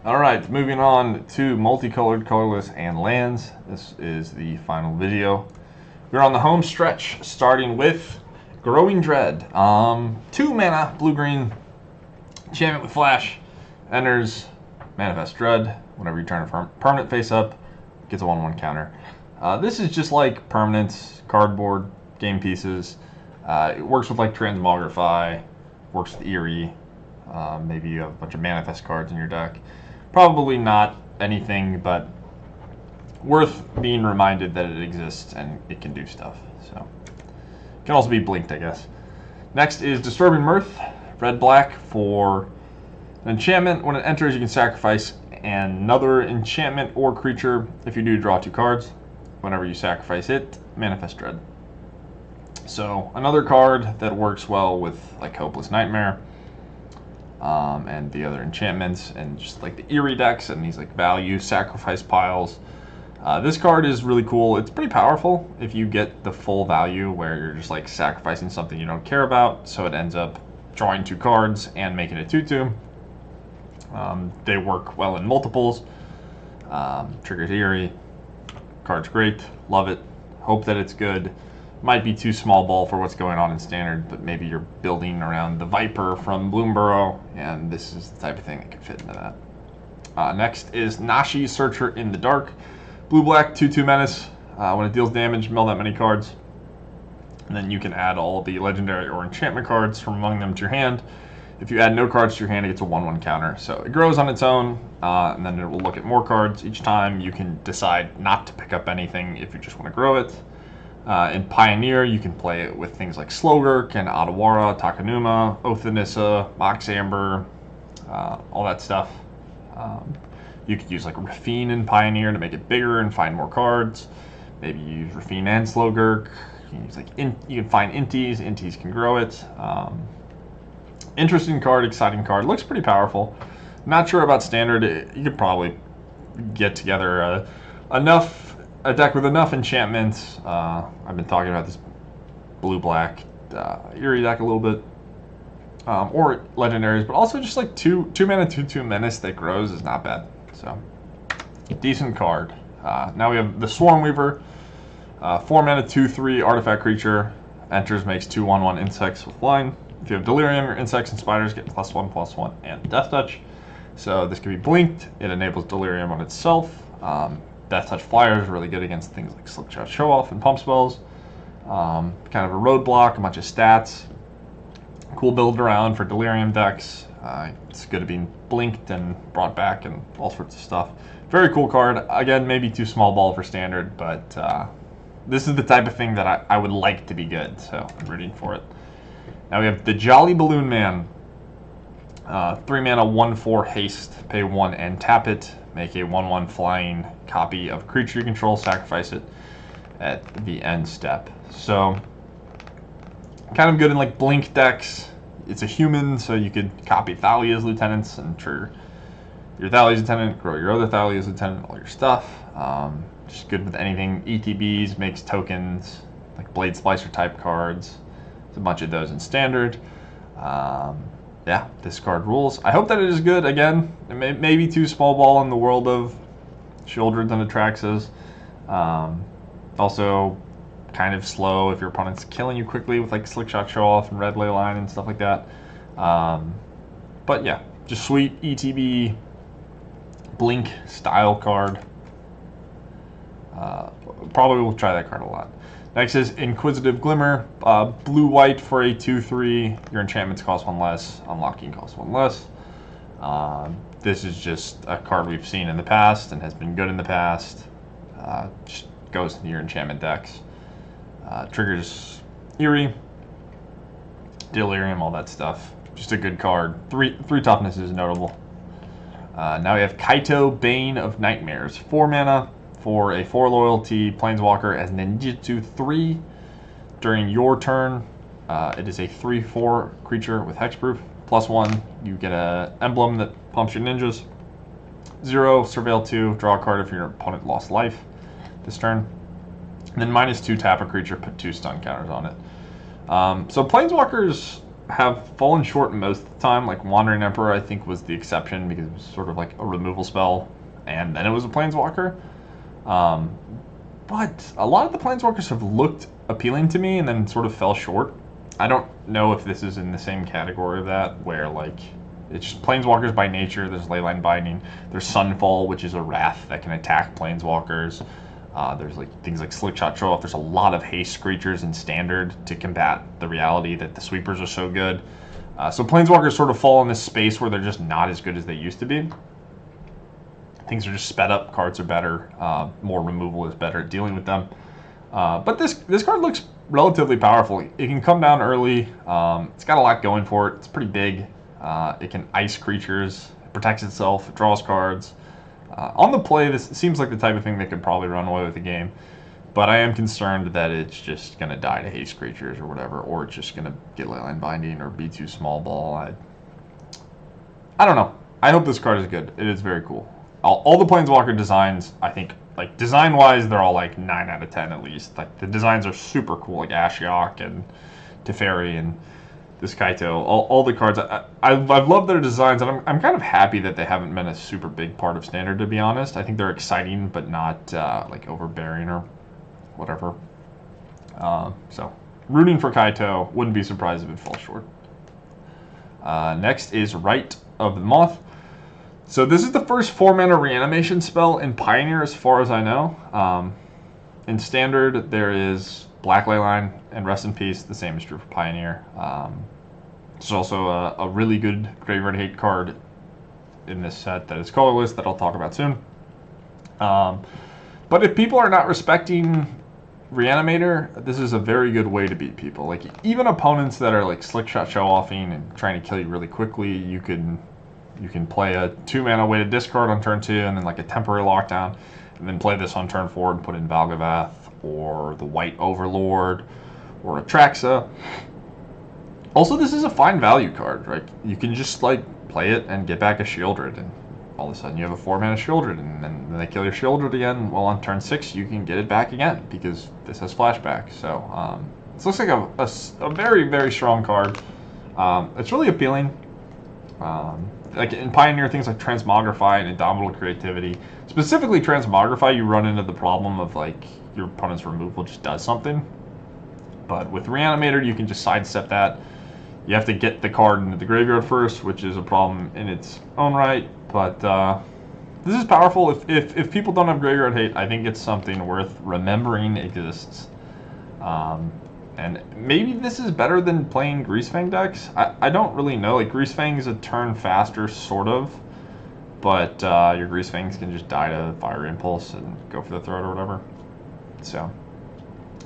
Alright, moving on to Multicolored, Colorless, and Lands. This is the final video. We're on the home stretch, starting with Growing Dread. 2 mana, blue-green, enchantment with flash, enters, manifest dread. Whenever you turn a permanent face up, gets a 1/1 counter. This is just like permanents, cardboard, game pieces. It works with like Transmogrify, works with Eerie. Maybe you have a bunch of manifest cards in your deck. Probably not anything, but worth being reminded that it exists and it can do stuff. So it can also be blinked, I guess. Next is Disturbing Mirth, red-black for an enchantment. When it enters, you can sacrifice another enchantment or creature. If you do, draw 2 cards. Whenever you sacrifice it, manifest dread. So another card that works well with like Hopeless Nightmare. And the other enchantments and just like the Eerie decks and these like value sacrifice piles. This card is really cool. It's pretty powerful if you get the full value where you're just like sacrificing something you don't care about, so it ends up drawing 2 cards and making it 2/2. They work well in multiples. Triggers Eerie. Card's great. Love it. Hope that it's good. Might be too small ball for what's going on in Standard, but maybe you're building around the Viper from Bloomburrow, and this is the type of thing that could fit into that. Next is Nashi Searcher in the Dark. Blue-black, 2/2 menace. When it deals damage, mill that many cards. And then you can add all the legendary or enchantment cards from among them to your hand. If you add no cards to your hand, it gets a 1/1 counter. So it grows on its own, and then it will look at more cards each time. You can decide not to pick up anything if you just want to grow it. In Pioneer, you can play it with things like Slogurk and Adawara, Takanuma, Othanissa, Mox Amber, all that stuff. You could use like Rafine in Pioneer to make it bigger and find more cards. Maybe you use Rafine and Slogurk. You can use you can find Inties. Inties can grow it. Interesting card, exciting card. Looks pretty powerful. Not sure about Standard. You could probably get together a deck with enough enchantments. I've been talking about this blue-black Eerie deck a little bit, or legendaries, but also just like 2 mana 2/2 menace that grows is not bad. So decent card. Now we have the Swarm Weaver, 4 mana 2/3 artifact creature, enters, makes 2 1/1 insects with flying. If you have Delirium, your insects and spiders get +1/+1 and Death Touch. So this can be blinked. It enables Delirium on itself. Death Touch Flyer is really good against things like Slipshot Show Off and Pump Spells. Kind of a roadblock, a bunch of stats. Cool build around for Delirium decks. It's good at being blinked and brought back and all sorts of stuff. Very cool card. Again, maybe too small ball for Standard, but this is the type of thing that I would like to be good, so I'm rooting for it. Now we have the Jolly Balloon Man. 3 mana 1/4 haste, pay 1 and tap it. Make a 1/1 flying copy of a creature you control, sacrifice it at the end step. So, kind of good in like blink decks. It's a human, so you could copy Thalia's lieutenants and trigger your Thalia's lieutenant, grow your other Thalia's lieutenant, all your stuff. Just good with anything. ETBs, makes tokens, like Blade Splicer type cards. There's a bunch of those in Standard. Yeah, this card rules. I hope that it is good. Again, maybe too small ball in the world of Shieldreds and Atraxas. Also, kind of slow if your opponent's killing you quickly with like Slickshot Show Off and Red Ley Line and stuff like that. But yeah, just sweet ETB blink style card. Probably will try that card a lot. Next is Inquisitive Glimmer, blue-white for a 2/3. Your enchantments cost 1 less, unlocking costs 1 less. This is just a card we've seen in the past and has been good in the past. Just goes into your enchantment decks. Triggers Eerie, Delirium, all that stuff. Just a good card. 3 toughness is notable. Now we have Kaito, Bane of Nightmares. 4 mana. For a 4 loyalty Planeswalker as Ninjutsu 3 during your turn. It is a 3/4 creature with hexproof. +1, you get an emblem that pumps your ninjas. 0, surveil 2, draw a card if your opponent lost life this turn. And then -2, tap a creature, put 2 stun counters on it. So Planeswalkers have fallen short most of the time. Like Wandering Emperor, I think, was the exception because it was sort of like a removal spell, and then it was a Planeswalker. But a lot of the Planeswalkers have looked appealing to me and then sort of fell short. I don't know if this is in the same category of that, where like it's just Planeswalkers by nature. There's Leyline Binding. There's Sunfall, which is a Wrath that can attack Planeswalkers. There's like things like Slickshot Show Off. There's a lot of haste creatures in Standard to combat the reality that the sweepers are so good. So Planeswalkers sort of fall in this space where they're just not as good as they used to be. Things are just sped up. Cards are better. More removal is better at dealing with them. But this card looks relatively powerful. It can come down early. It's got a lot going for it. It's pretty big. It can ice creatures. It protects itself. It draws cards. On the play, this seems like the type of thing that could probably run away with the game. But I am concerned that it's just going to die to haste creatures or whatever. Or it's just going to get Leyline Binding or be too small ball. I don't know. I hope this card is good. It is very cool. All the Planeswalker designs, I think, like design-wise, they're all like 9 out of 10 at least. Like the designs are super cool, like Ashiok and Teferi and this Kaito. All the cards, I've loved their designs, and I'm kind of happy that they haven't been a super big part of Standard, to be honest. I think they're exciting, but not like overbearing or whatever. So rooting for Kaito. Wouldn't be surprised if it falls short. Next is Rite of the Moth. So this is the first 4-mana reanimation spell in Pioneer, as far as I know. In Standard, there is Black Leyline and Rest in Peace. The same is true for Pioneer. There's also a really good Graveyard Hate card in this set that is Colorless that I'll talk about soon. But if people are not respecting Reanimator, this is a very good way to beat people. Like even opponents that are like Slickshot Show-Offing and trying to kill you really quickly, you can play a 2-mana way to discard on turn 2 and then like a temporary lockdown, and then play this on turn 4 and put in Valgavath or the White Overlord or Atraxa. Also, this is a fine value card, right? You can just like play it and get back a Shieldred, and all of a sudden you have a 4-mana Shieldred, and then they kill your Shieldred again. Well, on turn 6 you can get it back again because this has flashback. So this looks like a very, very strong card. It's really appealing. Like in Pioneer, things like Transmogrify and Indomitable Creativity. Specifically Transmogrify, you run into the problem of like your opponent's removal just does something. But with Reanimator, you can just sidestep that. You have to get the card into the graveyard first, which is a problem in its own right. But this is powerful. If people don't have Graveyard Hate, I think it's something worth remembering exists. And maybe this is better than playing Greasefang decks. I don't really know. Like Greasefang is a turn faster, sort of. But your Greasefangs can just die to Fire Impulse and go for the throat or whatever. So,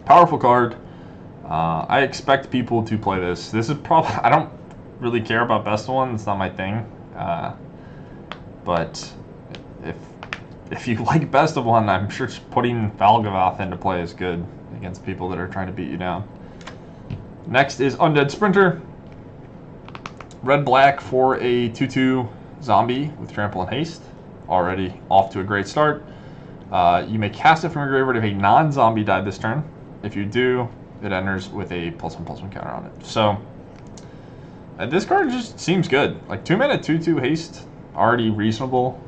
powerful card. I expect people to play this. This is probably... I don't really care about Best of One. It's not my thing. But if you like Best of One, I'm sure putting Valgavath into play is good against people that are trying to beat you down. Next is Undead Sprinter. Red-black for a 2/2 zombie with Trample and Haste. Already off to a great start. You may cast it from your graveyard if a non-zombie died this turn. If you do, it enters with a +1/+1 counter on it. So this card just seems good. Like 2-mana 2/2 haste, already reasonable.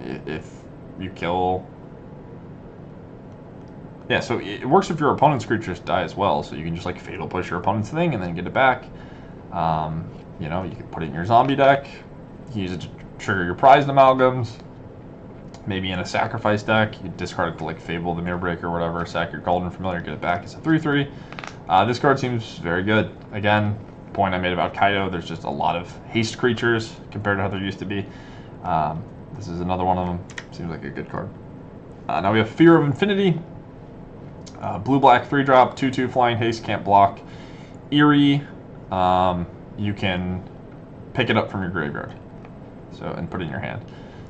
If you kill, yeah. So it works if your opponent's creatures die as well. So you can just like Fatal Push your opponent's thing and then get it back. You know, you can put it in your zombie deck. You can use it to trigger your prized amalgams. Maybe in a sacrifice deck, you discard it to like Fable the Mirrorbreaker or whatever, sack your Golden Familiar, get it back. It's a 3/3. This card seems very good. Again, point I made about Kaito, there's just a lot of haste creatures compared to how there used to be. This is another one of them. Seems like a good card. Now we have Fear of Infinity. Blue-black 3-drop, 2/2 flying haste, can't block. Eerie, you can pick it up from your graveyard, so and put it in your hand.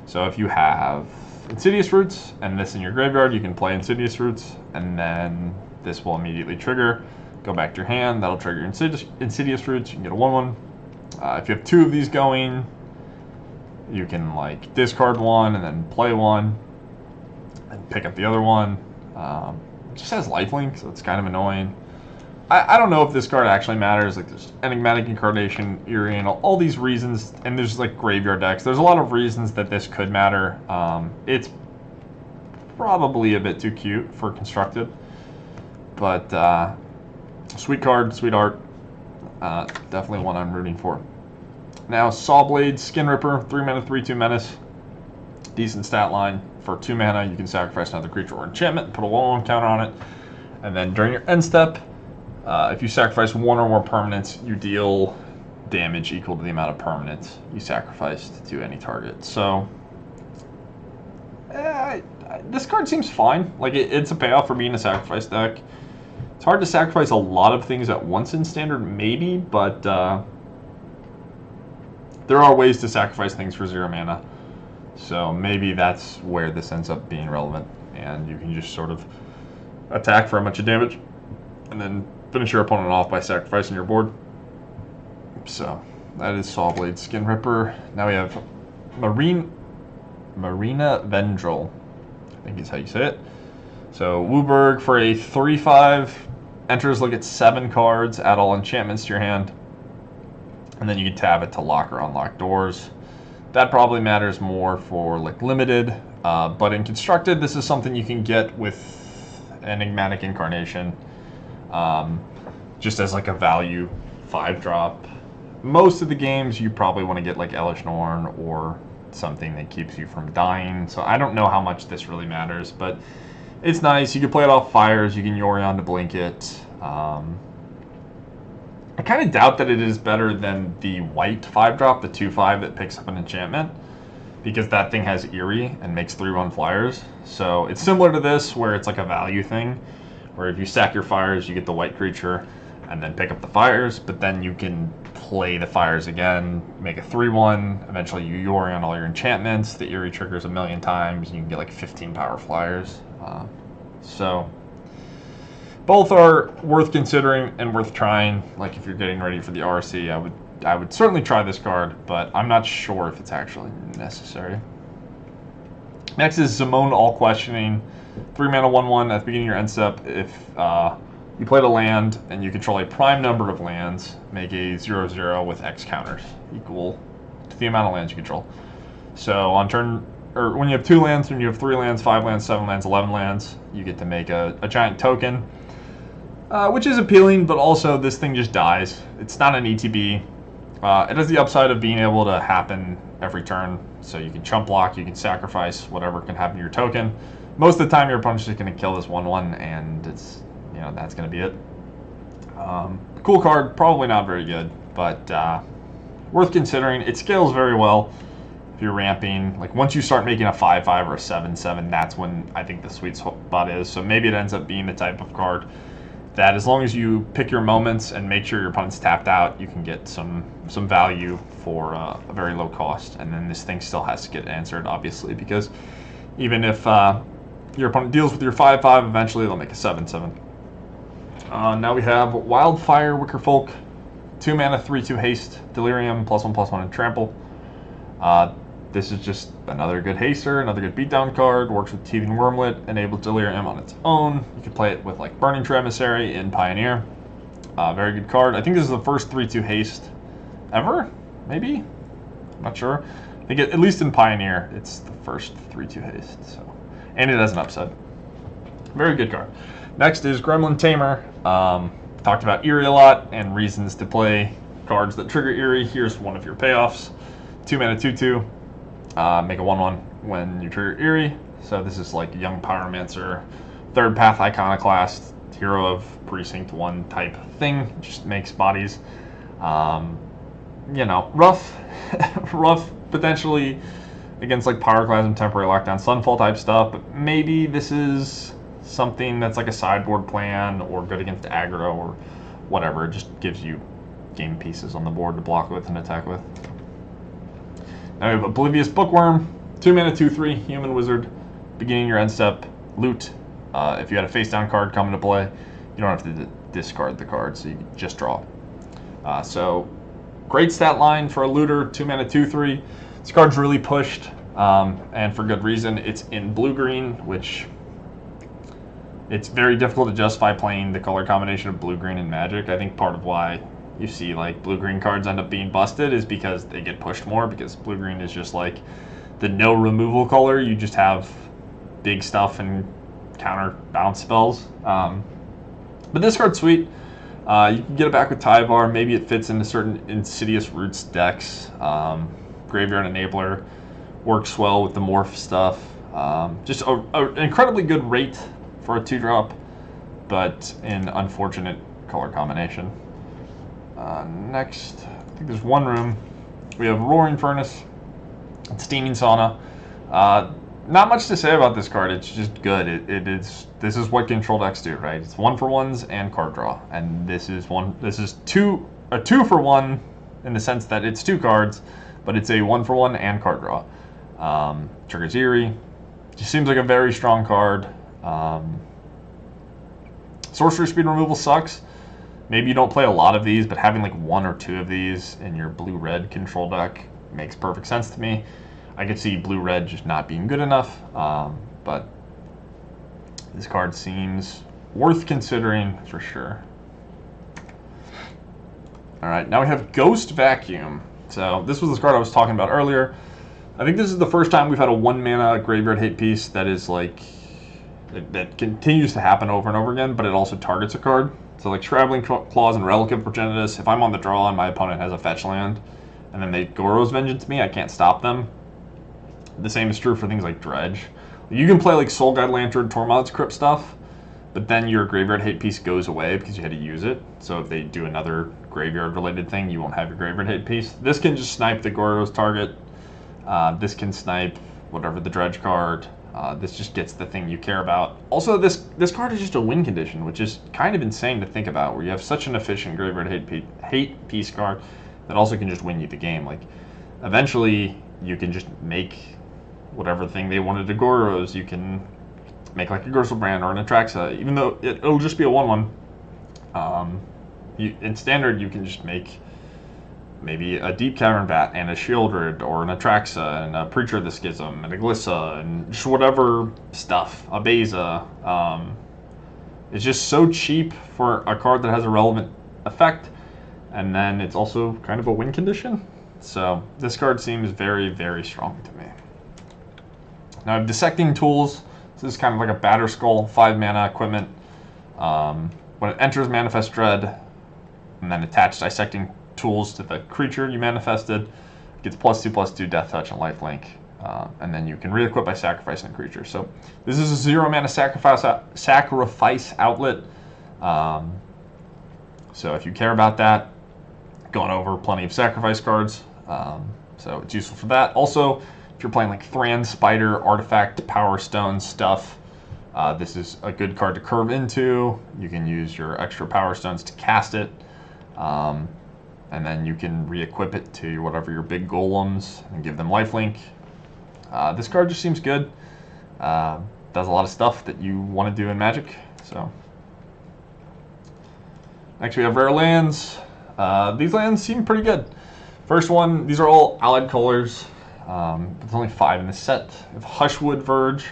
So if you have Insidious Roots and this in your graveyard, you can play Insidious Roots, and then this will immediately trigger. Go back to your hand, that'll trigger your Insidious Roots. You can get a 1/1. If you have 2 of these going, you can like discard one and then play one and pick up the other one. It just has lifelink, so it's kind of annoying. I don't know if this card actually matters. Like, there's Enigmatic Incarnation, Eerie, and all these reasons, and there's like graveyard decks. There's a lot of reasons that this could matter. It's probably a bit too cute for constructed, but sweet card, sweet art. Definitely one I'm rooting for. Now, Sawblade, Skin Ripper, 3 mana, 3/2 menace. Decent stat line. For 2 mana, you can sacrifice another creature or enchantment, put a 1/1 counter on it, and then during your end step, if you sacrifice 1 or more permanents, you deal damage equal to the amount of permanents you sacrificed to any target. So, this card seems fine. Like, it's a payoff for being a sacrifice deck. It's hard to sacrifice a lot of things at once in Standard, maybe, but there are ways to sacrifice things for 0 mana. So maybe that's where this ends up being relevant, and you can just sort of attack for a bunch of damage, and then finish your opponent off by sacrificing your board. So that is Sawblade, Skin Ripper. Now we have Marina Vendrel, I think is how you say it. So Wooburg for a 3/5, enters, look at 7 cards, add all enchantments to your hand, and then you can tap it to lock or unlock doors. That probably matters more for like limited, but in constructed, this is something you can get with Enigmatic Incarnation, just as like a value 5-drop. Most of the games you probably want to get like Elesh Norn or something that keeps you from dying. So I don't know how much this really matters, but it's nice. You can play it off fires. You can Yorion to blink it. I kind of doubt that it is better than the white 5-drop, the 2/5 that picks up an enchantment, because that thing has Eerie and makes 3/1 flyers. So it's similar to this, where it's like a value thing, where if you sack your fires, you get the white creature and then pick up the fires, but then you can play the fires again, make a 3/1, eventually you Yorion all your enchantments, the Eerie triggers a million times, and you can get like 15 power flyers. So both are worth considering and worth trying. Like, if you're getting ready for the RC, I would certainly try this card, but I'm not sure if it's actually necessary. Next is Zamone, All Questioning. 3 mana, 1/1 at the beginning of your end step. If you played a land and you control a prime number of lands, make a 0/0 with X counters equal to the amount of lands you control. So on turn, or when you have 2 lands, when you have 3 lands, 5 lands, 7 lands, 11 lands, you get to make a giant token. Which is appealing, but also this thing just dies. It's not an ETB. It has the upside of being able to happen every turn. So you can chump block, you can sacrifice, whatever can happen to your token. Most of the time your opponent's just going to kill this 1/1, and it's, you know, that's going to be it. Cool card, probably not very good, but worth considering. It scales very well if you're ramping. Like, once you start making a 5/5 or a 7/7, that's when I think the sweet spot is. So maybe it ends up being the type of card that, as long as you pick your moments and make sure your opponent's tapped out, you can get some value for a very low cost. And then this thing still has to get answered, obviously, because even if your opponent deals with your 5/5, eventually they'll make a 7/7. Now we have Wildfire, Wickerfolk, 2 mana, 3/2 haste, Delirium, +1/+1 and trample. This is just another good haster, another good beatdown card. Works with Teething Wormlet, enables Delirium on its own. You can play it with like Burning Tree Emissary in Pioneer. Very good card. I think this is the first 3/2 haste ever, maybe? I'm not sure. I think at least in Pioneer, it's the first 3/2 haste. So, and it has an upside. Very good card. Next is Gremlin Tamer. Talked about Eerie a lot and reasons to play cards that trigger Eerie. Here's one of your payoffs. 2 mana, 2/2. Make a 1/1 when you trigger Eerie. So this is like Young Pyromancer, 3rd Path Iconoclast, Hero of Precinct 1 type thing. Just makes bodies. You know, rough, rough potentially against like Pyroclasm, Temporary Lockdown, Sunfall type stuff, but maybe this is something that's like a sideboard plan or good against aggro or whatever. It just gives you game pieces on the board to block with and attack with. Now we have Oblivious Bookworm, 2 mana, 2/3, Human Wizard, beginning your end step, loot. If you had a face down card come into play, you don't have to discard the card, so you can just draw. So great stat line for a looter, 2 mana, 2/3. This card's really pushed, and for good reason. It's in blue-green, which it's very difficult to justify playing the color combination of blue-green and Magic. I think part of why you see like blue-green cards end up being busted is because they get pushed more, because blue-green is just like the no removal color. You just have big stuff and counter bounce spells. But this card's sweet. You can get it back with Tyvar. Maybe it fits into certain Insidious Roots decks. Graveyard Enabler works well with the morph stuff. Just an incredibly good rate for a 2-drop, but an unfortunate color combination. Next, I think there's one room. We have Roaring Furnace and Steaming Sauna. Not much to say about this card. It's just good. This is what control decks do, right? It's 1-for-1s and card draw, and this is a 2-for-1 in the sense that it's 2 cards, but it's a 1-for-1 and card draw. Triggers Eerie. Just seems like a very strong card. Sorcery speed removal sucks. Maybe you don't play a lot of these, but having like 1 or 2 of these in your blue-red control deck makes perfect sense to me. I could see blue-red just not being good enough, but this card seems worth considering for sure. All right, now we have Ghost Vacuum. So this was the card I was talking about earlier. I think this is the first time we've had a 1-mana graveyard hate piece that is like, that continues to happen over and over again, but it also targets a card. So like Shrabbling Claws and Relic of Progenitus, if I'm on the draw and my opponent has a fetch land, and then they Goro's Vengeance me, I can't stop them. The same is true for things like Dredge. You can play like Soul Guide Lantern, Tormod's Crypt stuff, but then your graveyard hate piece goes away because you had to use it. So if they do another graveyard related thing, you won't have your graveyard hate piece. This can just snipe the Goro's target. This can snipe whatever the Dredge card. This just gets the thing you care about. Also, this card is just a win condition, which is kind of insane to think about, where you have such an efficient graveyard hate piece card that also can just win you the game. Like, eventually, you can just make whatever thing they wanted to Goros. You can make like a Griselbrand or an Atraxa, even though it'll just be a 1/1. In Standard, you can just make maybe a Deep Cavern Bat and a Shieldred, or an Atraxa and a Preacher of the Schism and a Glissa and just whatever stuff, a Beza. It's just so cheap for a card that has a relevant effect, and then it's also kind of a win condition. So this card seems very, very strong to me. Now I have Dissecting Tools. This is kind of like a Batterskull 5-mana equipment. When it enters Manifest Dread, and then attach Dissecting Tools to the creature you manifested, it gets +2/+2 Death Touch and Lifelink, and then you can re-equip by sacrificing a creature. So this is a 0-mana sacrifice outlet. So if you care about that, going over plenty of sacrifice cards. So it's useful for that. Also, if you're playing like Thran, Spider, Artifact, Power Stone stuff, this is a good card to curve into. You can use your extra Power Stones to cast it, and then you can re-equip it to whatever your big golems and give them lifelink. This card just seems good. Does a lot of stuff that you want to do in Magic. So next we have Rare Lands. These lands seem pretty good. First one, these are all allied colors. There's only 5 in this set. You have Hushwood Verge,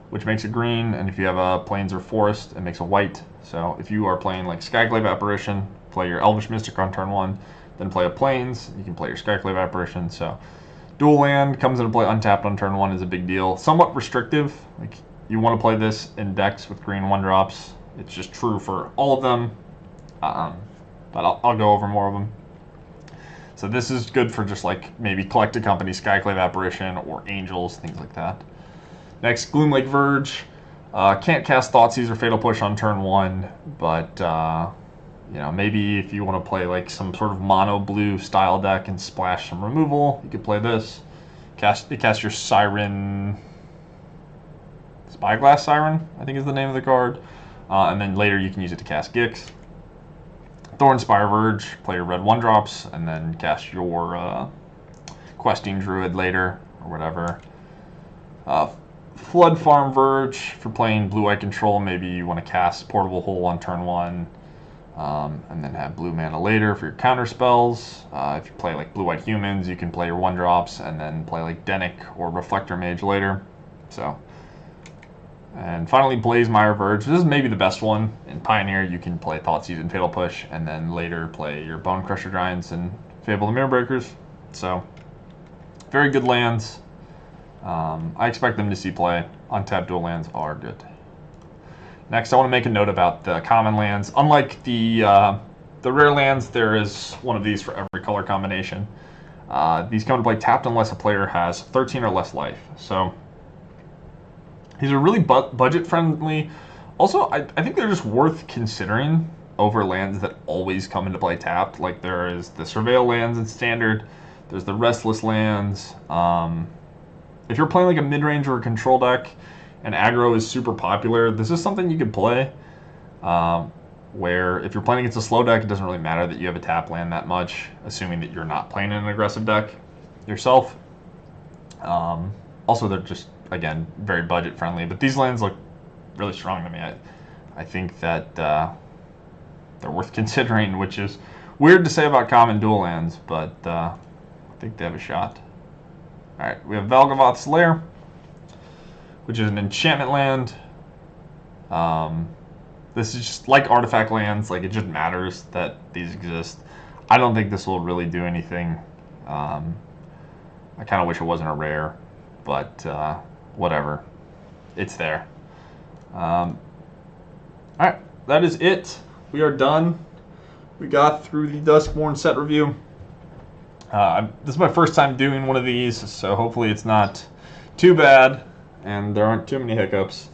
which makes it green, and if you have a Plains or Forest, it makes a white. So if you are playing like Skyclave Apparition, play your Elvish Mystic on turn 1, then play a Plains, you can play your Skyclave Apparition. So dual land comes into play untapped on turn 1 is a big deal. Somewhat restrictive. Like, you want to play this in decks with green 1-drops. It's just true for all of them, but I'll go over more of them. So this is good for just like maybe Collected Company, Skyclave Apparition, or Angels, things like that. Next, Gloom Lake Verge. Can't cast Thoughtseize or Fatal Push on turn 1, but you know, maybe if you want to play like some sort of mono blue style deck and splash some removal, you could play this. Cast your Siren, Spyglass Siren, I think is the name of the card, and then later you can use it to cast Gix. Thornspire Verge, play your red 1-drops, and then cast your Questing Druid later, or whatever. Flood Farm Verge, for playing blue-white control, maybe you want to cast Portable Hole on turn 1, and then have blue mana later for your counter spells. If you play like blue-white humans, you can play your 1-drops, and then play like Denic or Reflector Mage later. So And finally, Blaze My Verge. This is maybe the best one. In Pioneer, you can play Thoughtseize and Fatal Push, and then later play your Bone Crusher Giants and Fable the Mirror Breakers. So, very good lands. I expect them to see play. Untapped dual lands are good. Next, I want to make a note about the common lands. Unlike the rare lands, there is one of these for every color combination. These come to play tapped unless a player has 13 or less life. So, these are really budget friendly. Also, I think they're just worth considering over lands that always come into play tapped. Like there is the Surveil lands in Standard. There's the Restless lands. If you're playing like a mid-range or a control deck and aggro is super popular, this is something you could play. Where if you're playing against a slow deck, it doesn't really matter that you have a tap land that much, assuming that you're not playing in an aggressive deck yourself. Also, they're just, again, very budget friendly, but these lands look really strong to me. I think that they're worth considering, which is weird to say about common dual lands, but I think they have a shot. Alright, we have Valgavoth's Lair, which is an enchantment land. This is just like artifact lands, like it just matters that these exist. I don't think this will really do anything. I kind of wish it wasn't a rare, but whatever. It's there. Alright, that is it. We are done. We got through the Duskmourn set review. This is my first time doing one of these, so hopefully it's not too bad and there aren't too many hiccups.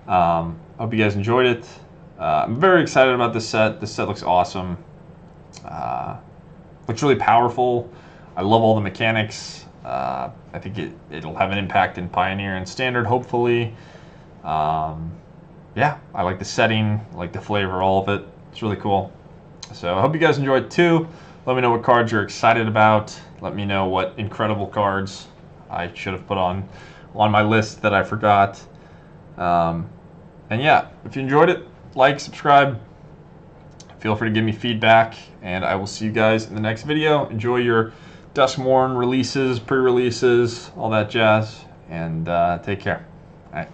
I hope you guys enjoyed it. I'm very excited about this set. This set looks awesome. Looks really powerful. I love all the mechanics. I think it'll have an impact in Pioneer and Standard, hopefully. Yeah, I like the setting, I like the flavor, all of it. It's really cool. So I hope you guys enjoyed too. Let me know what cards you're excited about. Let me know what incredible cards I should have put on my list that I forgot. And yeah, if you enjoyed it, like, subscribe. Feel free to give me feedback, and I will see you guys in the next video. Enjoy your Duskmourn releases, pre-releases, all that jazz, and take care. All right.